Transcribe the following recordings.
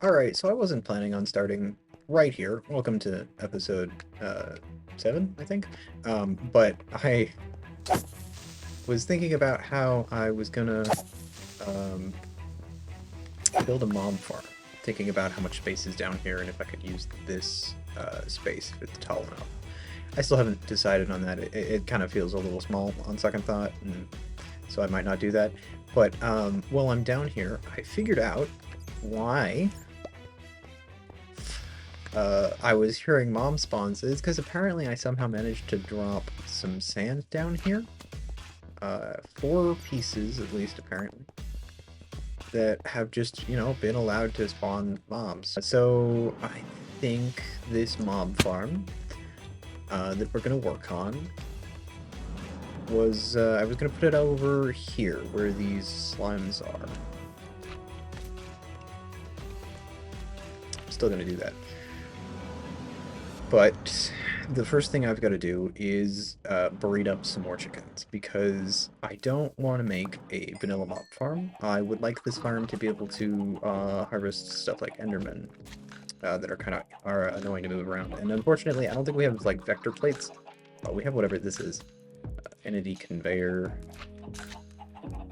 Alright, so I wasn't planning on starting right here. Welcome to episode 7, I think. But I was thinking about how I was gonna um, build a mob farm. Thinking about how much space is down here and if I could use this space if it's tall enough. I still haven't decided on that. It kind of feels a little small on second thought, and so I might not do that. But while I'm down here, I figured out why I was hearing mom spawns is because apparently I somehow managed to drop some sand down here. 4 pieces, at least, apparently, that have just, been allowed to spawn mobs. So I think this mob farm that we're going to work on was, I was going to put it over here where these slimes are. I'm still going to do that. But the first thing I've got to do is breed up some more chickens because I don't want to make a vanilla mob farm. I would like this farm to be able to harvest stuff like Endermen that are annoying to move around. And unfortunately, I don't think we have like vector plates. Oh, we have whatever this is. Entity conveyor.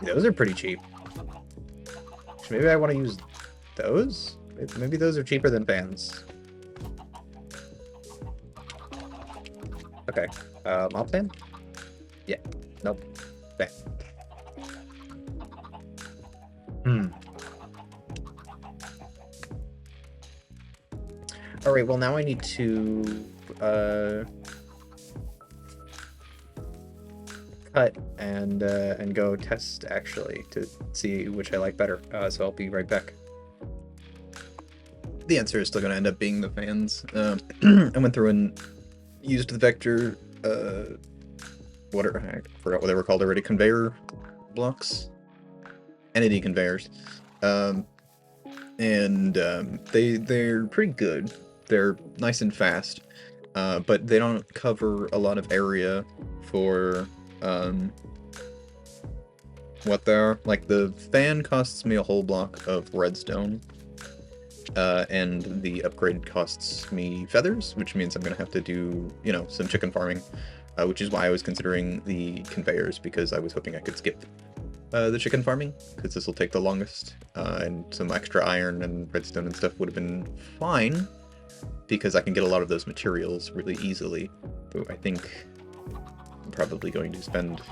Those are pretty cheap. Maybe I want to use those? Maybe those are cheaper than fans. Okay. Mob fan? Yeah. Nope. Fan. Hmm. Alright, well now I need to cut and go test actually to see which I like better. So I'll be right back. The answer is still gonna end up being the fans. I went through and used the vector I forgot what they were called already, conveyor blocks, entity conveyors, they're pretty good. They're nice and fast, but they don't cover a lot of area for what they are. Like the fan costs me a whole block of redstone. And the upgrade costs me feathers, which means I'm going to have to do, some chicken farming, which is why I was considering the conveyors, because I was hoping I could skip the chicken farming, because this will take the longest, and some extra iron and redstone and stuff would have been fine, because I can get a lot of those materials really easily. But I think I'm probably going to spend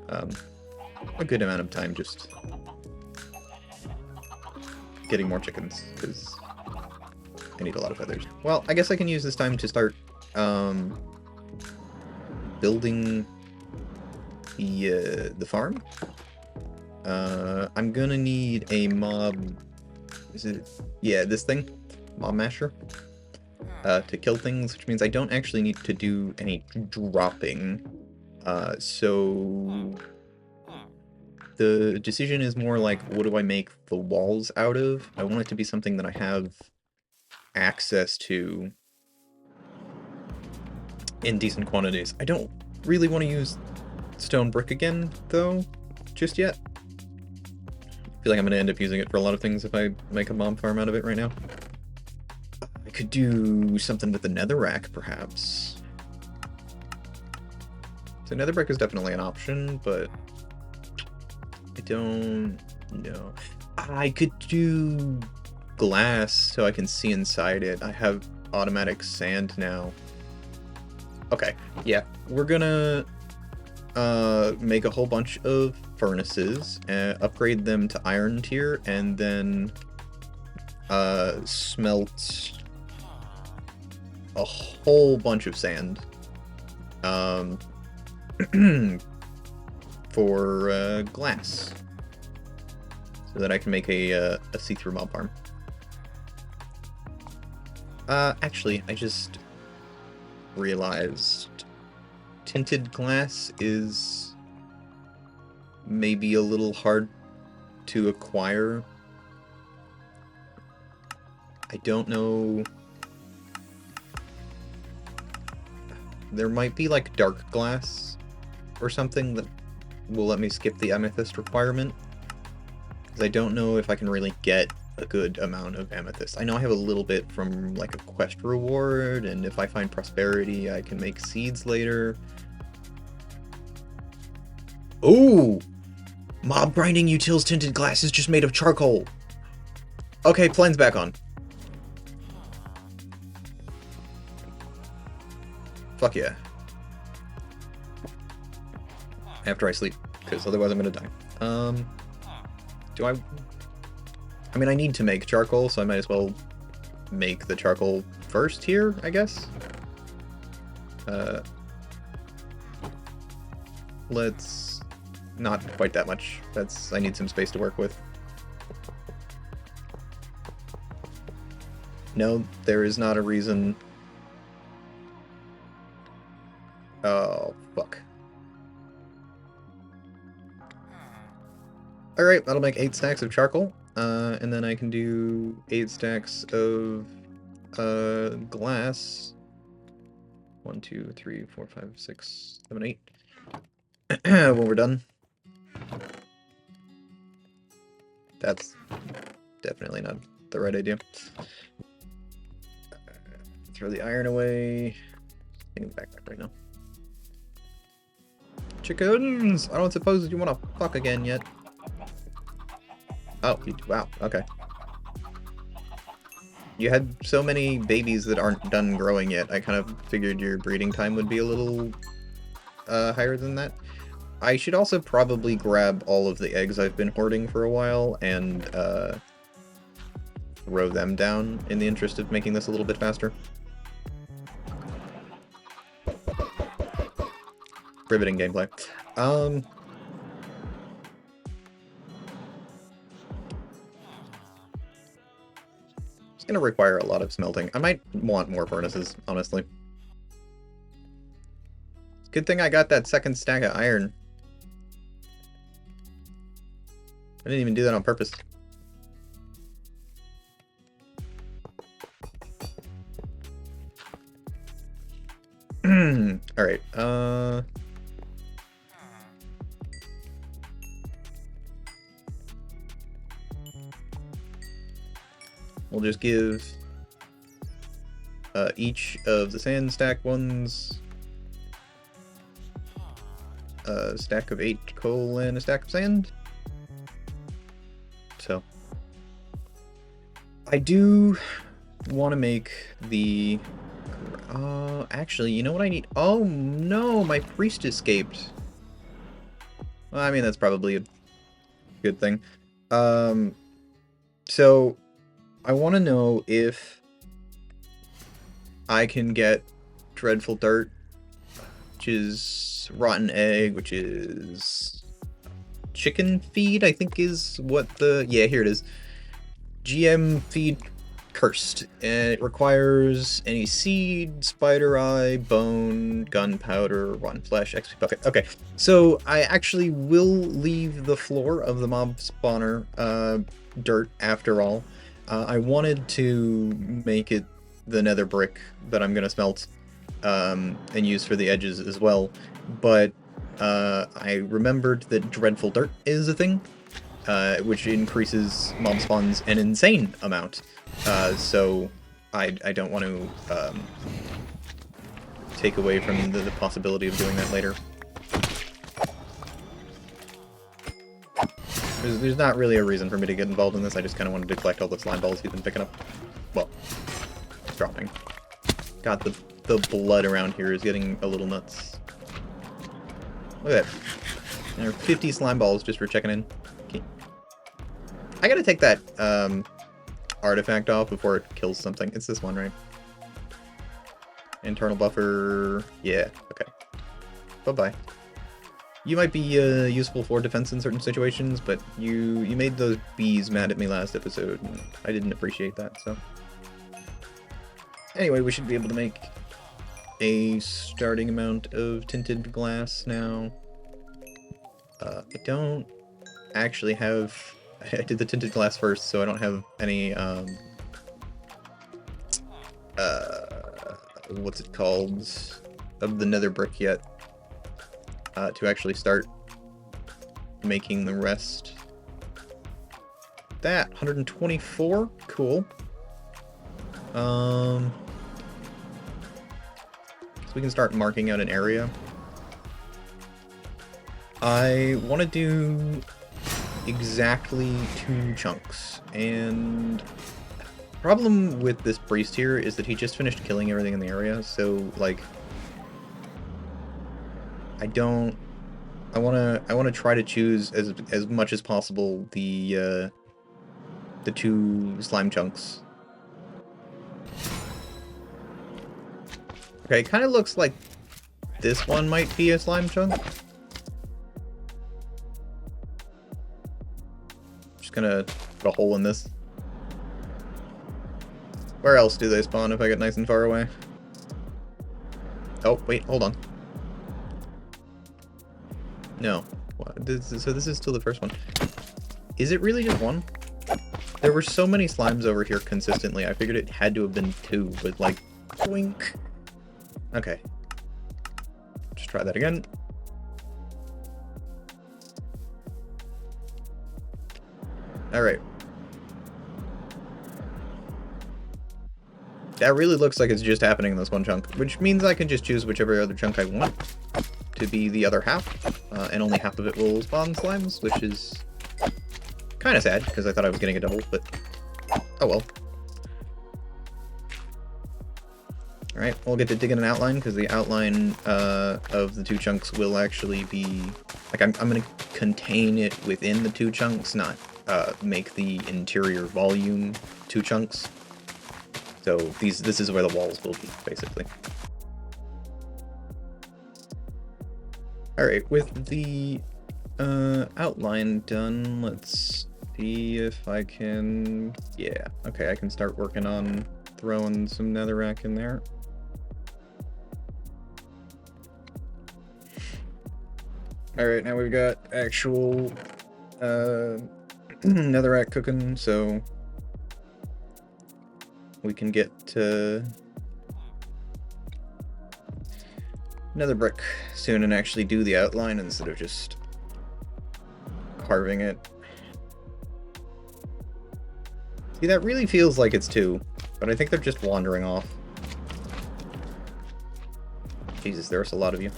a good amount of time just getting more chickens, because I need a lot of feathers. Well, I guess I can use this time to start building the farm. I'm gonna need a mob. Is it? Yeah, this thing, mob masher, to kill things, which means I don't actually need to do any dropping. So the decision is more like, what do I make the walls out of? I want it to be something that I have access to in decent quantities. I don't really want to use stone brick again, though, just yet. I feel like I'm going to end up using it for a lot of things if I make a mob farm out of it right now. I could do something with the netherrack, perhaps. So netherrack is definitely an option, but I don't know. I could do glass so I can see inside it. I have automatic sand now. Okay, yeah, we're gonna make a whole bunch of furnaces, upgrade them to iron tier, and then smelt a whole bunch of sand for glass, so that I can make a see-through mob farm. Actually, I just realized tinted glass is maybe a little hard to acquire. I don't know. There might be like dark glass or something that will let me skip the amethyst requirement. Because I don't know if I can really get a good amount of amethyst. I know I have a little bit from like a quest reward, and if I find prosperity, I can make seeds later. Ooh! Mob grinding utils tinted glass is just made of charcoal. Okay, plan's back on. Fuck yeah. After I sleep, because otherwise I'm gonna die. Do I mean, I need to make charcoal, so I might as well make the charcoal first here, I guess? Let's... not quite that much. I need some space to work with. No, there is not a reason... Oh, fuck. Alright, that'll make 8 stacks of charcoal. And then I can do 8 stacks of glass. 1, 2, 3, 4, 5, 6, 7, 8. When we're done. That's definitely not the right idea. Throw the iron away. In the backpack right now. Chickens! I don't suppose you want to fuck again yet. Oh, wow, okay. You had so many babies that aren't done growing yet, I kind of figured your breeding time would be a little higher than that. I should also probably grab all of the eggs I've been hoarding for a while and throw them down in the interest of making this a little bit faster. Riveting gameplay. It's gonna require a lot of smelting. I might want more furnaces, honestly. Good thing I got that second stack of iron. I didn't even do that on purpose. Alright, we'll just give each of the sand stack ones a stack of 8 coal and a stack of sand. So, I do want to make the... actually, you know what I need? Oh no, my priest escaped. Well, I mean, that's probably a good thing. So, I want to know if I can get dreadful dirt, which is rotten egg, which is chicken feed, I think is what the... Yeah, here it is. GM feed cursed. And it requires any seed, spider eye, bone, gunpowder, rotten flesh, XP bucket. Okay, so I actually will leave the floor of the mob spawner dirt after all. I wanted to make it the nether brick that I'm gonna smelt and use for the edges as well, but I remembered that dreadful dirt is a thing, which increases mob spawns an insane amount. So I don't want to take away from the possibility of doing that later. There's not really a reason for me to get involved in this, I just kind of wanted to collect all the slime balls he's been picking up. Well, dropping. God, the blood around here is getting a little nuts. Look at that. There are 50 slime balls just for checking in. Okay. I gotta take that artifact off before it kills something. It's this one, right? Internal buffer. Yeah, okay. Bye-bye. You might be useful for defense in certain situations, but you made those bees mad at me last episode, and I didn't appreciate that, so... Anyway, we should be able to make a starting amount of tinted glass now. I don't actually have... I did the tinted glass first, so I don't have any, what's it called? Of the nether brick yet. To actually start making the rest. that. 124. Cool. So we can start marking out an area. I want to do exactly 2 chunks, and problem with this priest here is that he just finished killing everything in the area, so like I want to try to choose as much as possible the 2 slime chunks. Okay, kind of looks like this one might be a slime chunk. Just gonna put a hole in this. Where else do they spawn if I get nice and far away? Oh, wait, hold on. No. So this is still the first one. Is it really just 1? There were so many slimes over here consistently. I figured it had to have been 2, but like, wink. Okay. Just try that again. Alright. That really looks like it's just happening in this 1 chunk, which means I can just choose whichever other chunk I want to be the other half, and only half of it will spawn slimes, which is kind of sad, because I thought I was getting a double, but oh well. Alright, we'll get to digging an outline, because the outline of the 2 chunks will actually be... Like, I'm going to contain it within the 2 chunks, not make the interior volume 2 chunks. So this is where the walls will be, basically. Alright, with the outline done, let's see if I can... Yeah, okay, I can start working on throwing some netherrack in there. Alright, now we've got actual netherrack cooking, so we can get to another brick soon and actually do the outline instead of just carving it. See, that really feels like it's 2, but I think they're just wandering off. Jesus, there's a lot of you.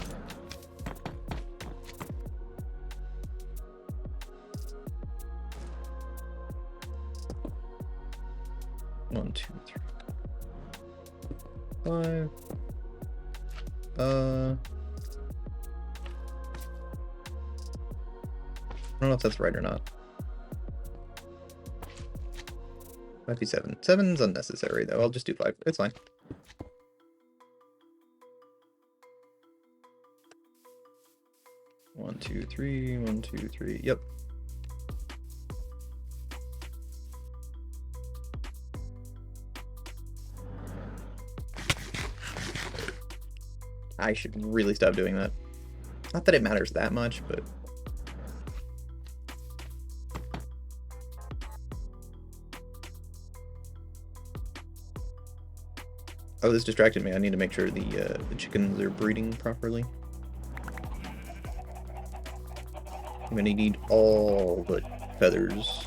One, 2, 3, 5. I don't know if that's right or not. Might be 7. 7's unnecessary though. I'll just do 5. It's fine. One, 2, 3. 1, 2, 3. Yep. I should really stop doing that. Not that it matters that much, but... Oh, this distracted me. I need to make sure the chickens are breeding properly. I'm gonna need all the feathers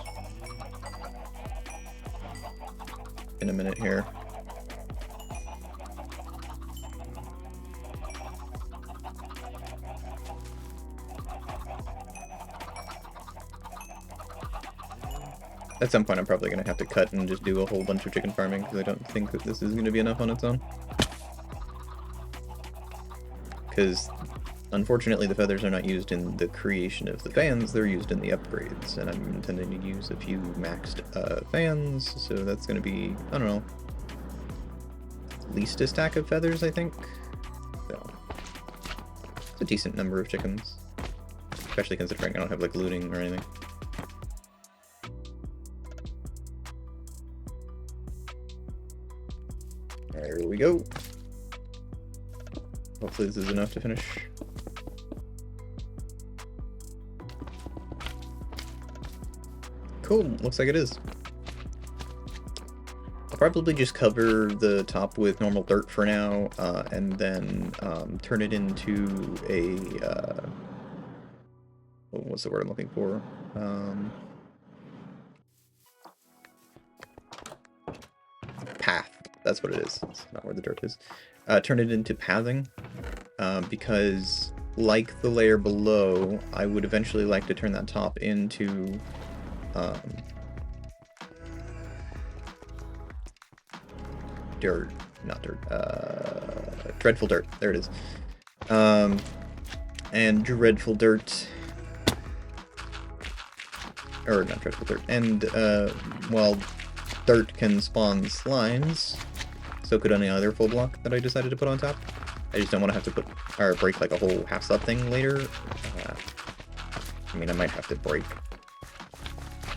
in a minute here. At some point I'm probably going to have to cut and just do a whole bunch of chicken farming, because I don't think that this is going to be enough on its own. Because, unfortunately, the feathers are not used in the creation of the fans, they're used in the upgrades, and I'm intending to use a few maxed fans, so that's going to be, I don't know, at least a stack of feathers, I think. So, it's a decent number of chickens, especially considering I don't have, like, looting or anything. There we go. Hopefully this is enough to finish. Cool, looks like it is. I'll probably just cover the top with normal dirt for now, and then turn it into a... what's the word I'm looking for? path. That's what it is. It's not where the dirt is. Turn it into pathing, because like the layer below, I would eventually like to turn that top into dirt. Not dirt. Dreadful dirt. There it is. And dreadful dirt. Or not dreadful dirt. And, well, dirt can spawn slimes. So could any other full block that I decided to put on top. I just don't want to have to put, or break like a whole half slab thing later. I mean, I might have to break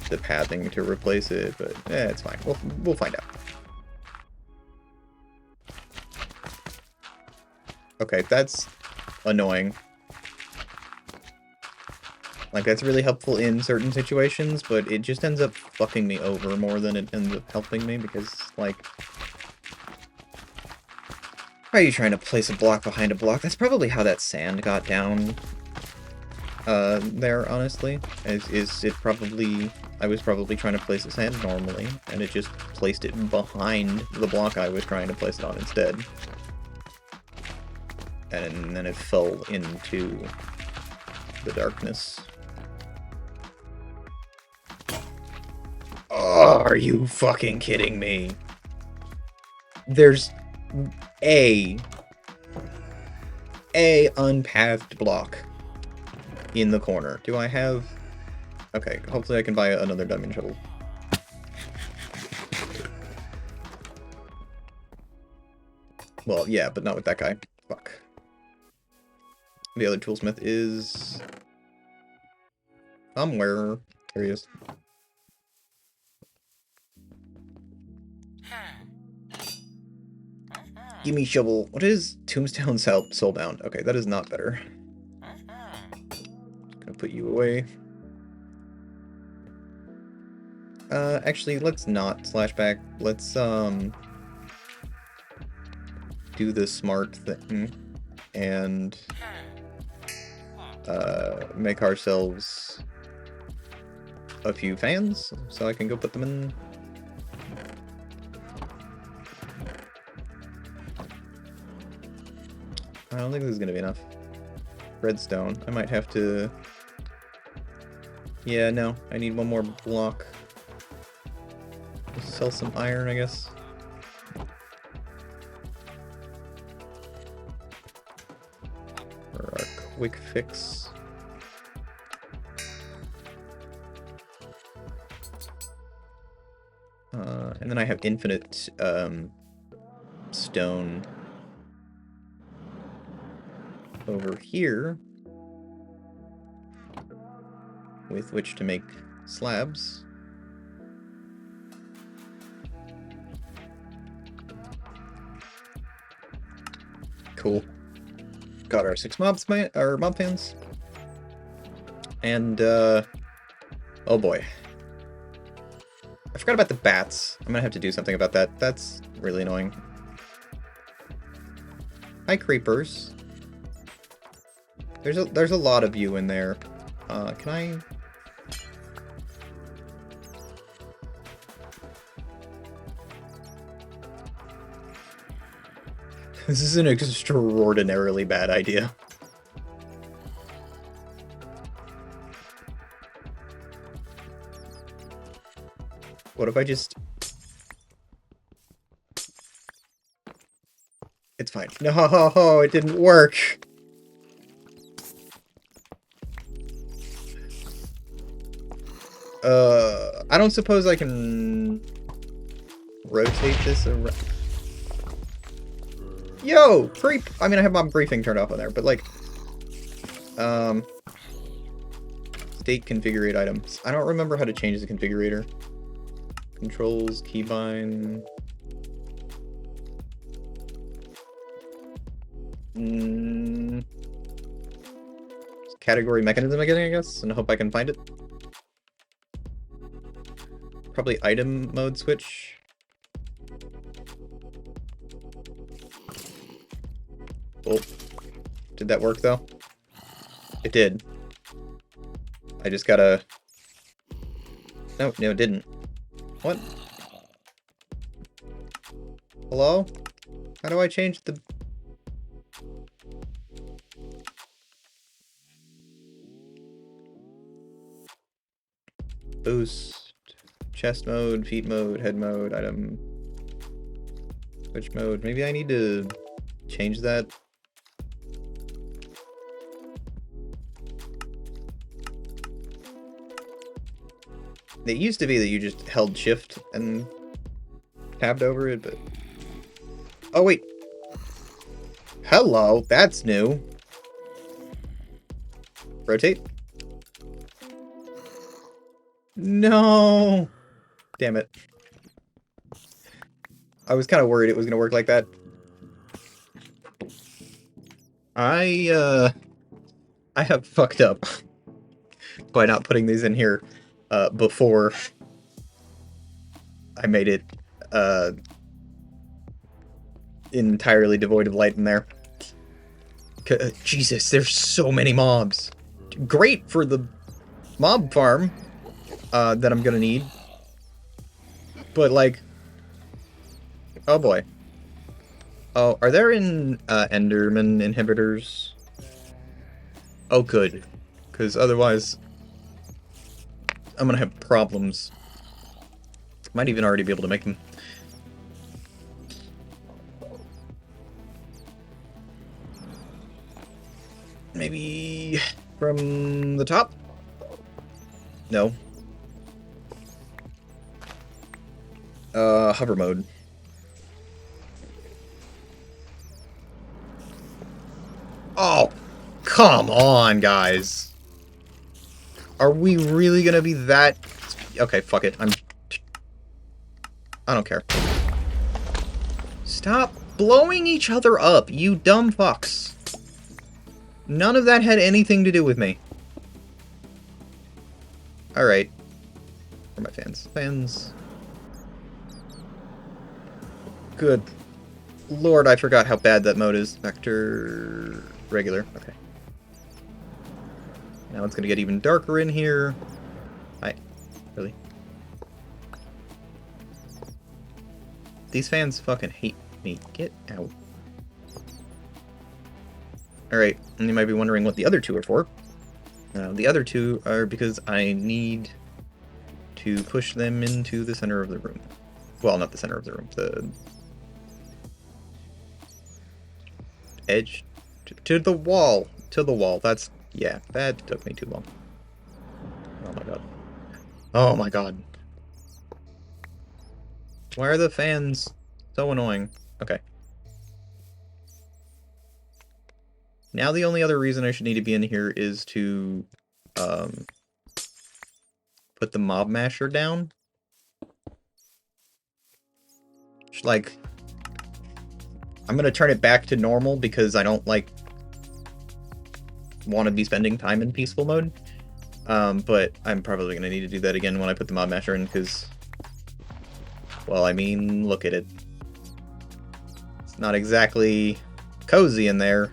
the pathing to replace it, but it's fine. We'll find out. Okay, that's annoying. Like, that's really helpful in certain situations, but it just ends up fucking me over more than it ends up helping me, because, like... Why are you trying to place a block behind a block? That's probably how that sand got down there, honestly. Is it probably... I was probably trying to place the sand normally, and it just placed it behind the block I was trying to place it on instead. And then it fell into the darkness. Oh, are you fucking kidding me? There's a unpathed block in the corner. Do I have... Okay, hopefully I can buy another diamond shovel. Well, yeah, but not with that guy. Fuck. The other toolsmith is... somewhere. There he is. Gimme shovel. What is Tombstone Soulbound? Okay, that is not better. Gonna put you away. Actually, let's not slashback. Let's, do the smart thing and, make ourselves a few fans so I can go put them in. I don't think this is gonna be enough. Redstone. I might have to... Yeah, no. I need one more block. Sell some iron, I guess. For our quick fix. And then I have infinite, stone over here with which to make slabs. Cool. Got our 6 mob fans. And oh boy. I forgot about the bats. I'm gonna have to do something about that. That's really annoying. Hi, creepers. There's a lot of you in there. Can I... This is an extraordinarily bad idea. What if I just... It's fine. No, it didn't work! I don't suppose I can rotate this around. Yo! Creep! I mean, I have my briefing turned off on there, but like... State configurate items. I don't remember how to change the configurator. Controls, keybind... Category mechanism again, I guess, and I hope I can find it. Probably item mode switch. Oh. Did that work, though? It did. I just gotta... No, it didn't. What? Hello? How do I change the... Boost. Chest mode, feet mode, head mode, item... Switch mode. Maybe I need to change that. It used to be that you just held shift and tabbed over it, but... Oh, wait. Hello, that's new. Rotate. No! Damn it. I was kind of worried it was going to work like that. I have fucked up by not putting these in here before I made it entirely devoid of light in there. Jesus, there's so many mobs. Great for the mob farm that I'm gonna need. But, like... Oh, boy. Oh, are there Enderman inhibitors? Oh, good. Because otherwise, I'm gonna have problems. Might even already be able to make them. Maybe from the top? No. Hover mode. Oh, come on, guys. Are we really gonna be that... Okay, fuck it. I don't care. Stop blowing each other up, you dumb fucks. None of that had anything to do with me. Alright. Where are my fans? Fans. Good Lord, I forgot how bad that mode is. Vector... regular. Okay. Now it's gonna get even darker in here. Hi. Really? These fans fucking hate me. Get out. Alright, and you might be wondering what the other two are for. The other two are because I need to push them into the center of the room. Well, not the center of the room. The edge to the wall. To the wall. That's... yeah, that took me too long. Oh my god. Oh my god. Why are the fans so annoying? Okay. Now the only other reason I should need to be in here is to put the mob masher down. Just like... I'm gonna turn it back to normal because I don't like want to be spending time in peaceful mode. But I'm probably gonna need to do that again when I put the mob masher in because, well, I mean, look at it. It's not exactly cozy in there.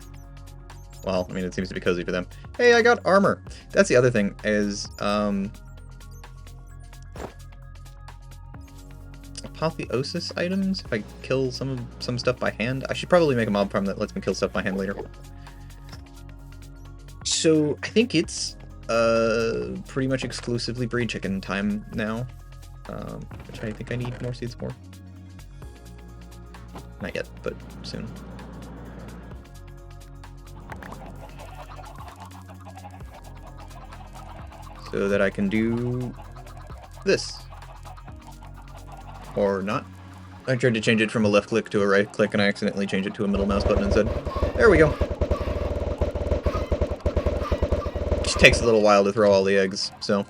Well, I mean, it seems to be cozy for them. Hey, I got armor. That's the other thing is apotheosis items. If I kill some stuff by hand, I should probably make a mob farm that lets me kill stuff by hand later. So I think it's pretty much exclusively breed chicken time now, which I think I need more seeds for. Not yet, but soon. So that I can do this. Or not. I tried to change it from a left click to a right click and I accidentally changed it to a middle mouse button instead. There we go. Just takes a little while to throw all the eggs, so...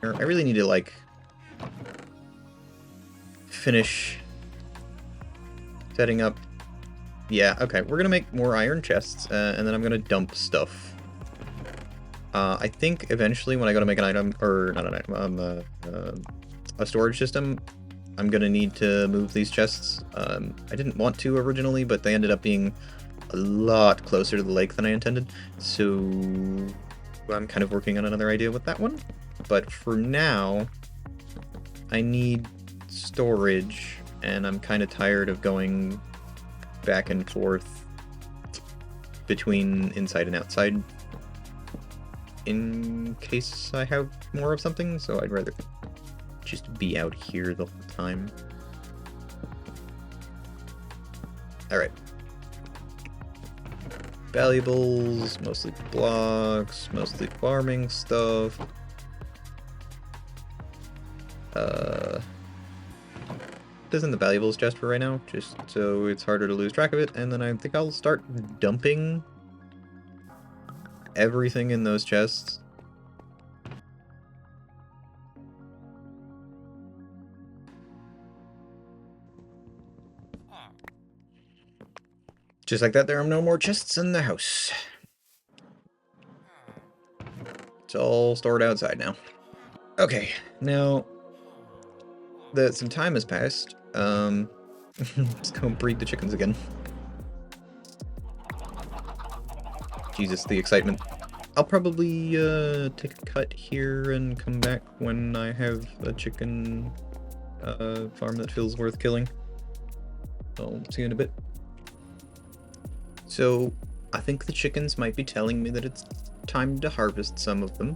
I really need to, like... finish... setting up... Yeah, okay, we're gonna make more iron chests, and then I'm gonna dump stuff. I think eventually when I go to make an item, or not an item, a storage system, I'm gonna need to move these chests. I didn't want to originally, but they ended up being a lot closer to the lake than I intended, so I'm kind of working on another idea with that one. But for now, I need storage and I'm kind of tired of going back and forth between inside and outside in case I have more of something, so I'd rather just be out here the whole time. Alright. Valuables, mostly blocks, mostly farming stuff. Isn't the valuables chest for right now, just so it's harder to lose track of it, and then I think I'll start dumping everything in those chests. Just like that, there are no more chests in the house. It's all stored outside now. Okay, now that some time has passed, let's go breed the chickens again. Jesus, the excitement. I'll probably take a cut here and come back when I have a chicken farm that feels worth killing. I'll see you in a bit. So, I think the chickens might be telling me that it's time to harvest some of them.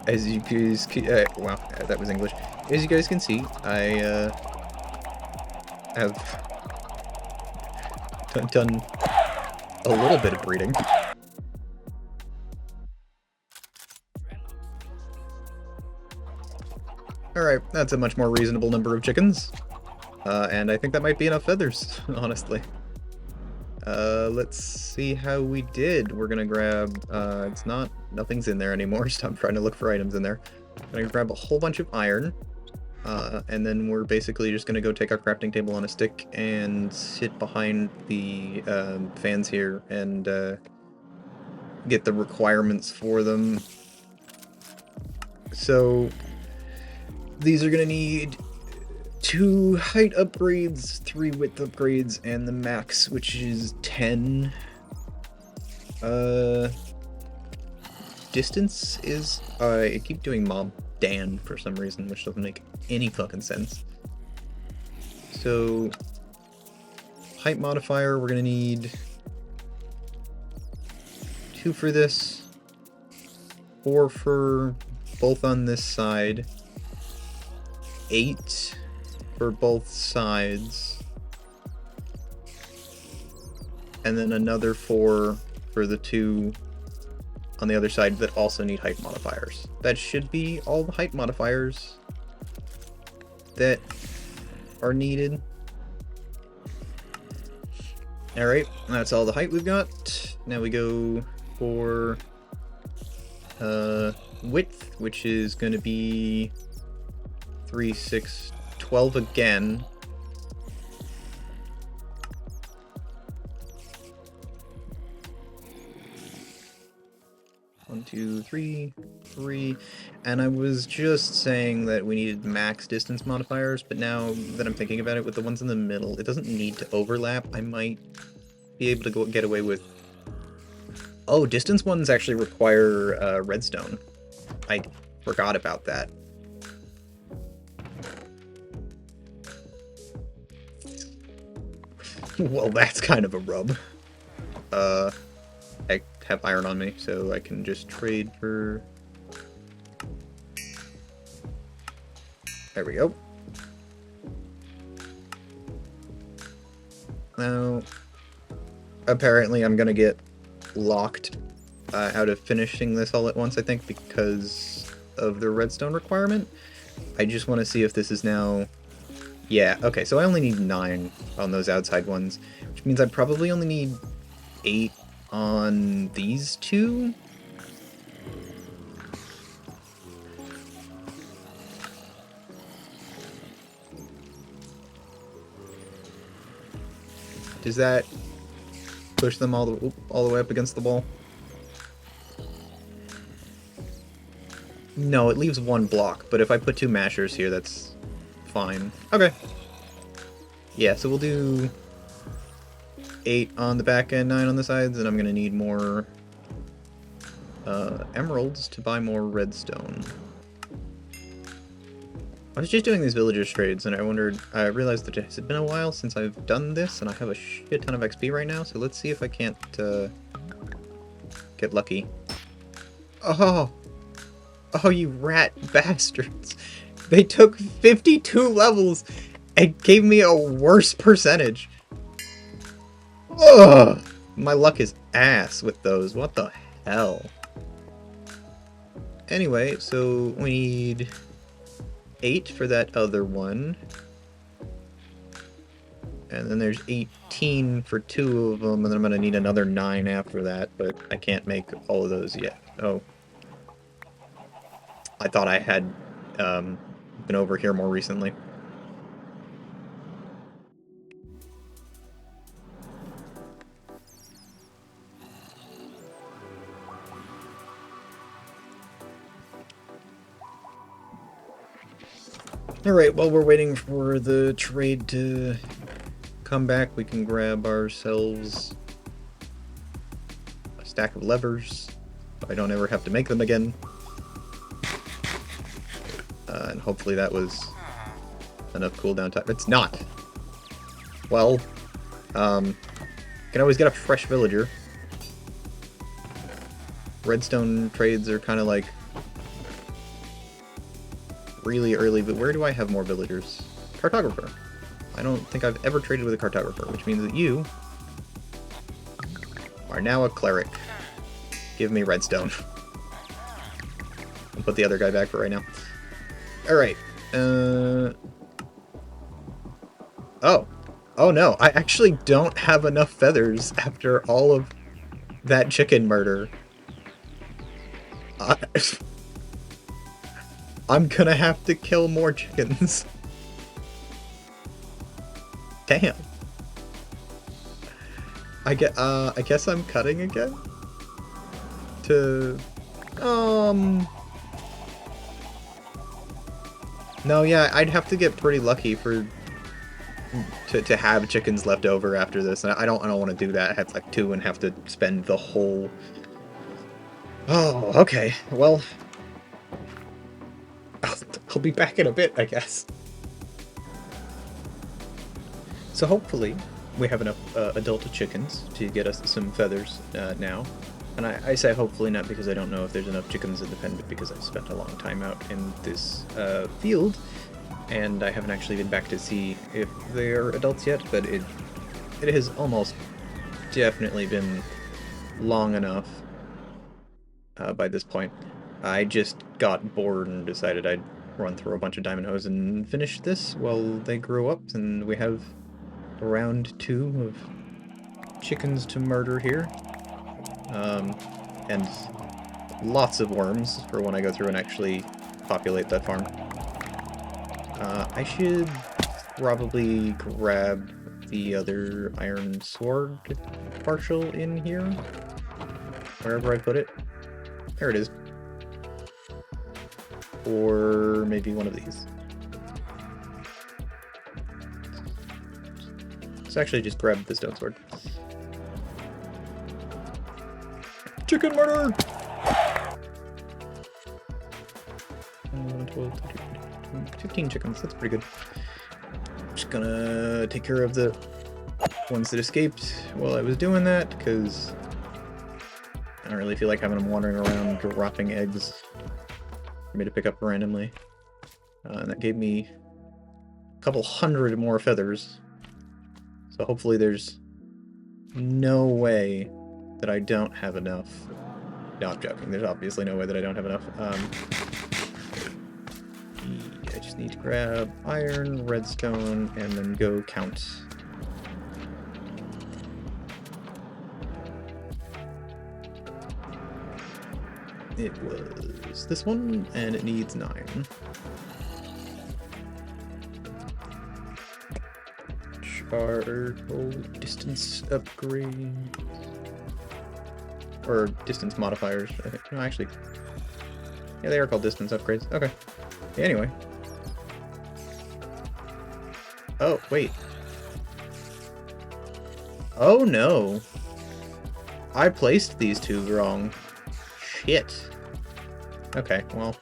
As you guys can, wow, that was English. As you guys can see, I have done a little bit of breeding. Alright, that's a much more reasonable number of chickens. And I think that might be enough feathers, honestly. Let's see how we did. We're gonna grab, nothing's in there anymore. Stop trying to look for items in there. I'm gonna grab a whole bunch of iron. And then we're basically just gonna go take our crafting table on a stick and sit behind the fans here and get the requirements for them. So these are gonna need 2 height upgrades, 3 width upgrades, and the max, which is 10. Distance is, I keep doing Mob Dan for some reason, which doesn't make any fucking sense. So, height modifier, we're gonna need 2 for this, 4 for both on this side, 8 for both sides, and then another 4 for the 2 on the other side that also need height modifiers. That should be all the height modifiers that are needed. Alright, that's all the height we've got. Now we go for width, which is going to be 3, 6, 12 again. One, two, three, and I was just saying that we needed max distance modifiers, but now that I'm thinking about it, with the ones in the middle, it doesn't need to overlap. I might be able to get away with... Oh, distance ones actually require redstone. I forgot about that. Well, that's kind of a rub. I have iron on me, so I can just trade for... There we go. Now, apparently I'm gonna get locked out of finishing this all at once, I think, because of the redstone requirement. I just want to see if this is now... Yeah, okay, so I only need 9 on those outside ones, which means I probably only need 8 on these 2. Does that push them all the way up against the wall? No, it leaves 1 block, but if I put 2 mashers here, that's fine. Okay. Yeah, so we'll do 8 on the back and 9 on the sides, and I'm gonna need more emeralds to buy more redstone. I was just doing these villagers trades, and I realized that it's been a while since I've done this, and I have a shit ton of XP right now, so let's see if I can't, get lucky. Oh! Oh, you rat bastards! They took 52 levels and gave me a worse percentage! Ugh! My luck is ass with those, what the hell? Anyway, so we need 8 for that other one. And then there's 18 for 2 of them, and then I'm gonna need another 9 after that, but I can't make all of those yet. Oh. I thought I had been over here more recently. Alright, while we're waiting for the trade to come back, we can grab ourselves a stack of levers, so I don't ever have to make them again. And hopefully that was enough cooldown time. It's not! Well, can always get a fresh villager. Redstone trades are kind of like really early, but where do I have more villagers? Cartographer. I don't think I've ever traded with a cartographer, which means that you are now a cleric. Give me redstone. I'll put the other guy back for right now. Alright. Oh. Oh no, I actually don't have enough feathers after all of that chicken murder. I'm gonna have to kill more chickens. Damn. I guess I'm cutting again? No, yeah, I'd have to get pretty lucky to have chickens left over after this, and I don't want to do that. I have like 2 and have to spend the whole... Oh, okay. Well, I'll be back in a bit, I guess. So hopefully we have enough adult chickens to get us some feathers now. And I say hopefully, not because I don't know if there's enough chickens in the pen, but because I've spent a long time out in this field, and I haven't actually been back to see if they're adults yet, but it has almost definitely been long enough by this point. I just got bored and decided I'd run through a bunch of diamond hoes and finish this while they grow up, and we have round 2 of chickens to murder here. And lots of worms for when I go through and actually populate that farm. I should probably grab the other iron sword partial in here, wherever I put it. There it is. Or maybe one of these. So actually just grab the stone sword. Chicken murder! 12, 13, 15 chickens, that's pretty good. Just gonna take care of the ones that escaped while I was doing that, because I don't really feel like having them wandering around dropping eggs for me to pick up randomly. And that gave me a couple hundred more feathers. So hopefully there's no way that I don't have enough. No, I'm joking. There's obviously no way that I don't have enough. I just need to grab iron, redstone, and then go count. It was this one, and it needs 9. Charcoal distance upgrade. Or distance modifiers, I think. No, actually. Yeah, they are called distance upgrades. Okay. Yeah, anyway. Oh, wait. Oh, no. I placed these 2 wrong. Shit. Okay, well.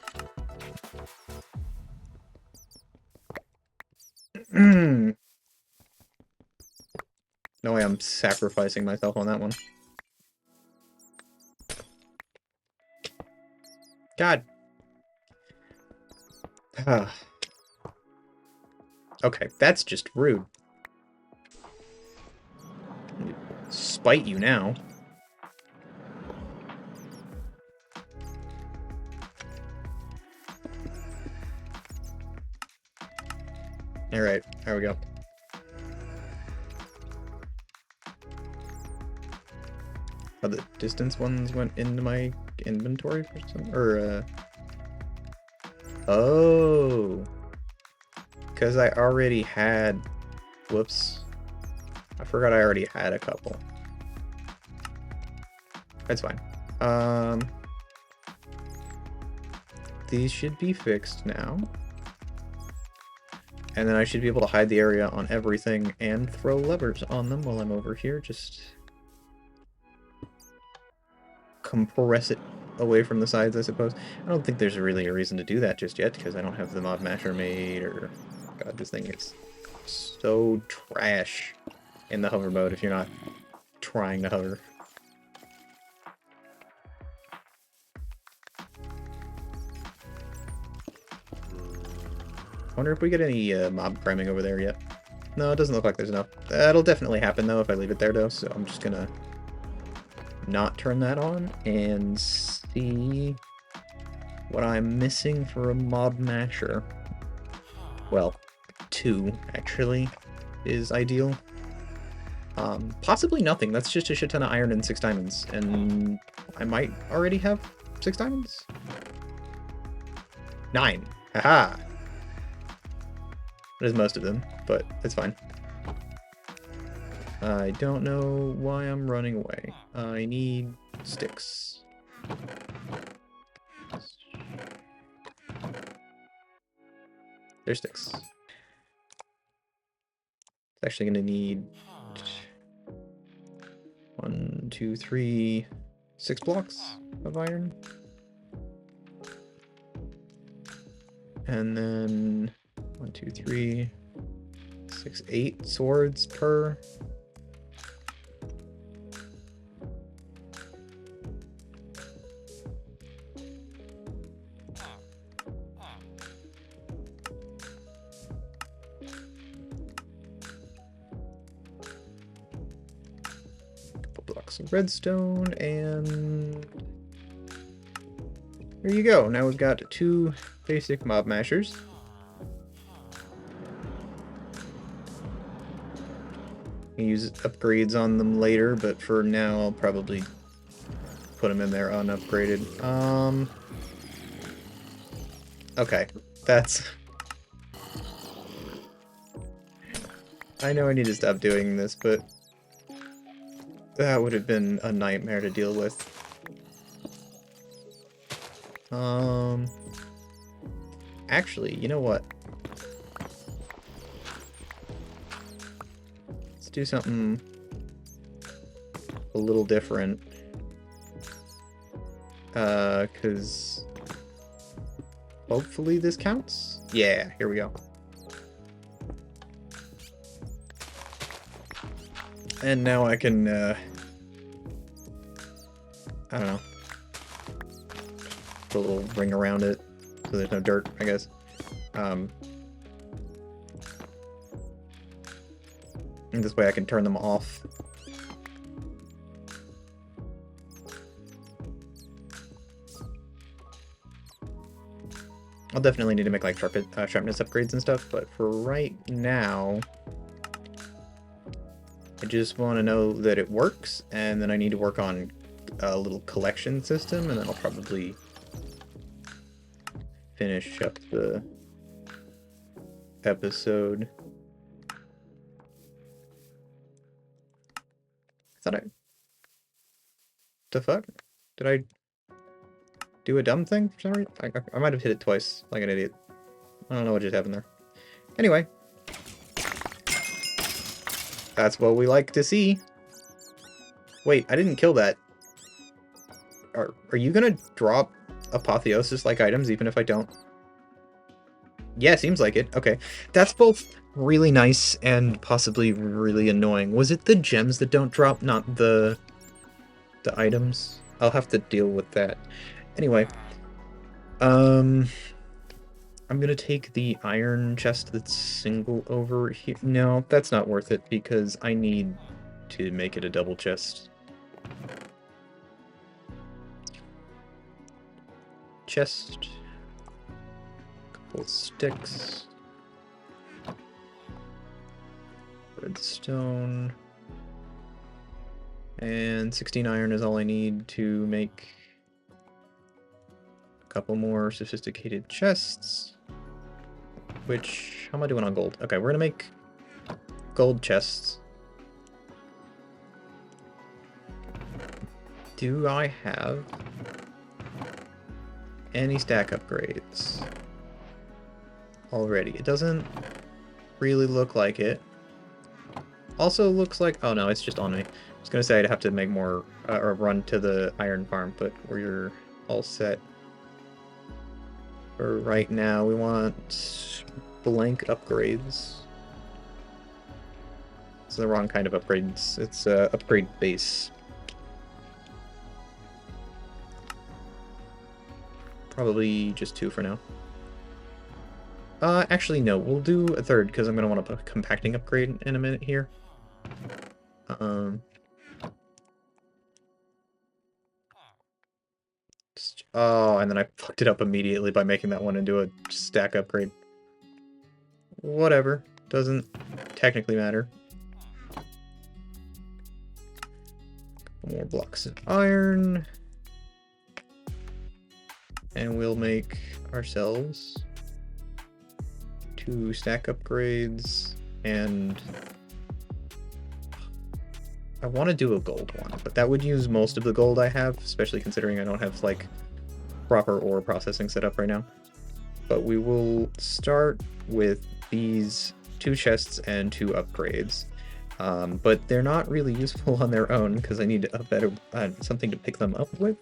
No way I'm sacrificing myself on that one. God. Okay, that's just rude. Spite you now. Alright, there we go. Oh, the distance ones went into my inventory for some... Or, Oh! Because I already had... Whoops. I forgot I already had a couple. That's fine. These should be fixed now. And then I should be able to hide the area on everything and throw levers on them while I'm over here. Just compress it away from the sides, I suppose. I don't think there's really a reason to do that just yet, because I don't have the Mob Masher made, or... God, this thing is so trash in the hover mode if you're not trying to hover. I wonder if we get any mob priming over there yet. No, it doesn't look like there's enough. That'll definitely happen, though, if I leave it there, though, so I'm just gonna not turn that on and see what I'm missing for a Mob Masher. Well, 2, actually, is ideal. Possibly nothing. That's just a shit ton of iron and 6 diamonds, and I might already have 6 diamonds? 9! Haha! That is most of them, but it's fine. I don't know why I'm running away. I need sticks. There's sticks. It's actually going to need 1, 2, 3, 6 blocks of iron. And then 1, 2, 3, 6, 8 swords per. Couple blocks of redstone, and there you go. Now we've got 2 basic mob mashers. Use upgrades on them later, but for now I'll probably put them in there unupgraded. Okay, that's... I know I need to stop doing this, but that would have been a nightmare to deal with. Actually, you know what? Let's do something a little different. Cause hopefully this counts? Yeah, here we go. And now I can, I don't know. Put a little ring around it so there's no dirt, I guess. And this way I can turn them off. I'll definitely need to make like sharpness upgrades and stuff, but for right now, I just want to know that it works, and then I need to work on a little collection system, and then I'll probably finish up the episode. The fuck? Did I do a dumb thing for some reason? I might have hit it twice, like an idiot. I don't know what just happened there. Anyway. That's what we like to see. Wait, I didn't kill that. Are you gonna drop apotheosis-like items even if I don't? Yeah, seems like it. Okay. That's both really nice and possibly really annoying. Was it the gems that don't drop, not the items? I'll have to deal with that. Anyway, um I'm gonna take the iron chest that's single over here. No, that's not worth it because I need to make it a double chest. Chest. Couple sticks. Redstone. And 16 iron is all I need to make a couple more sophisticated chests. Which, how am I doing on gold? Okay, we're gonna make gold chests. Do I have any stack upgrades already? It doesn't really look like it. Also looks like, oh no, it's just on me. I was gonna say I'd have to make more, or run to the iron farm, but we're all set. For right now, we want blank upgrades. It's the wrong kind of upgrades. It's upgrade base. Probably just 2 for now. Actually, no. We'll do a third, because I'm going to want to put a compacting upgrade in a minute here. Oh, and then I fucked it up immediately by making that one into a stack upgrade. Whatever. Doesn't technically matter. Couple more blocks of iron. And we'll make ourselves 2 stack upgrades, and I want to do a gold one, but that would use most of the gold I have, especially considering I don't have, like, proper ore processing set up right now. But we will start with these 2 chests and 2 upgrades. But they're not really useful on their own, because I need a better something to pick them up with,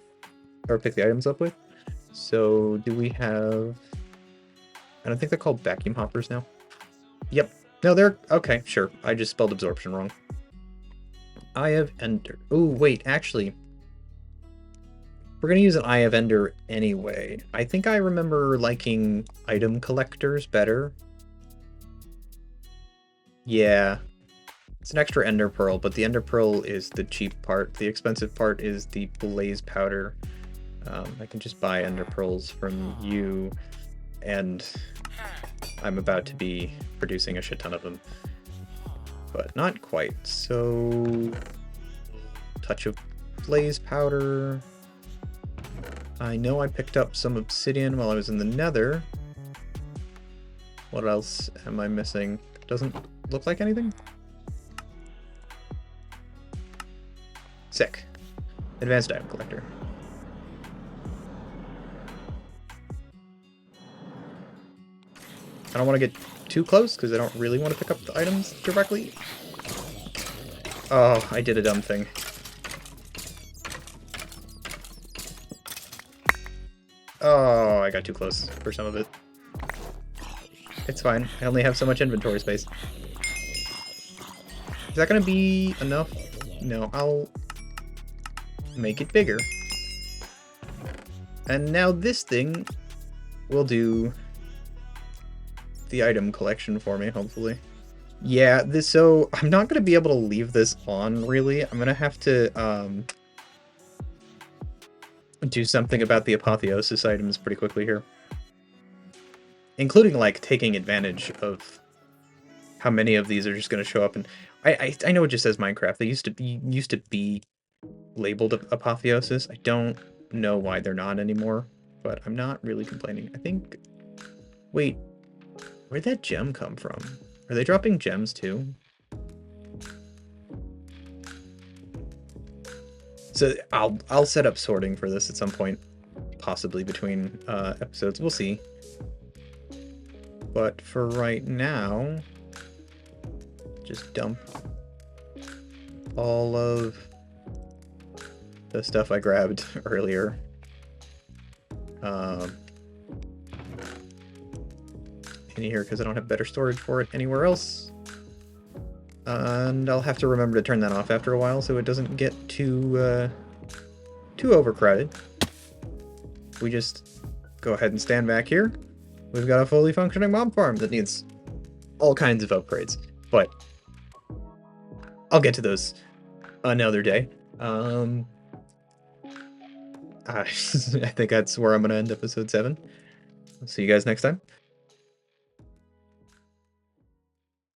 or pick the items up with. So, do we have... I don't think they're called vacuum hoppers now. Yep. No, they're... Okay, sure. I just spelled absorption wrong. Eye of Ender. Oh, wait, actually... We're going to use an Eye of Ender anyway. I think I remember liking item collectors better. Yeah. It's an extra Ender Pearl, but the Ender Pearl is the cheap part. The expensive part is the Blaze Powder. I can just buy Ender Pearls from you, and I'm about to be producing a shit ton of them. But not quite, so... Touch of Blaze Powder. I know I picked up some obsidian while I was in the Nether. What else am I missing? Doesn't look like anything? Sick. Advanced item collector. I don't want to get too close because I don't really want to pick up the items directly. Oh, I did a dumb thing. Oh, I got too close for some of it. It's fine. I only have so much inventory space. Is that going to be enough? No, I'll make it bigger. And now this thing will do the item collection for me, hopefully. Yeah, so I'm not going to be able to leave this on, really. I'm going to have to do something about the apotheosis items pretty quickly here. Including, like, taking advantage of how many of these are just going to show up. And I know it just says Minecraft. They used to be labeled apotheosis. I don't know why they're not anymore, but I'm not really complaining. I think... Wait, where'd that gem come from? Are they dropping gems too? So I'll set up sorting for this at some point, possibly between episodes. We'll see. But for right now, just dump all of the stuff I grabbed earlier. in here because I don't have better storage for it anywhere else. And I'll have to remember to turn that off after a while so it doesn't get too overcrowded. We just go ahead and stand back here. We've got a fully functioning mob farm that needs all kinds of upgrades, but I'll get to those another day. I think that's where I'm going to end episode 7. See you guys next time.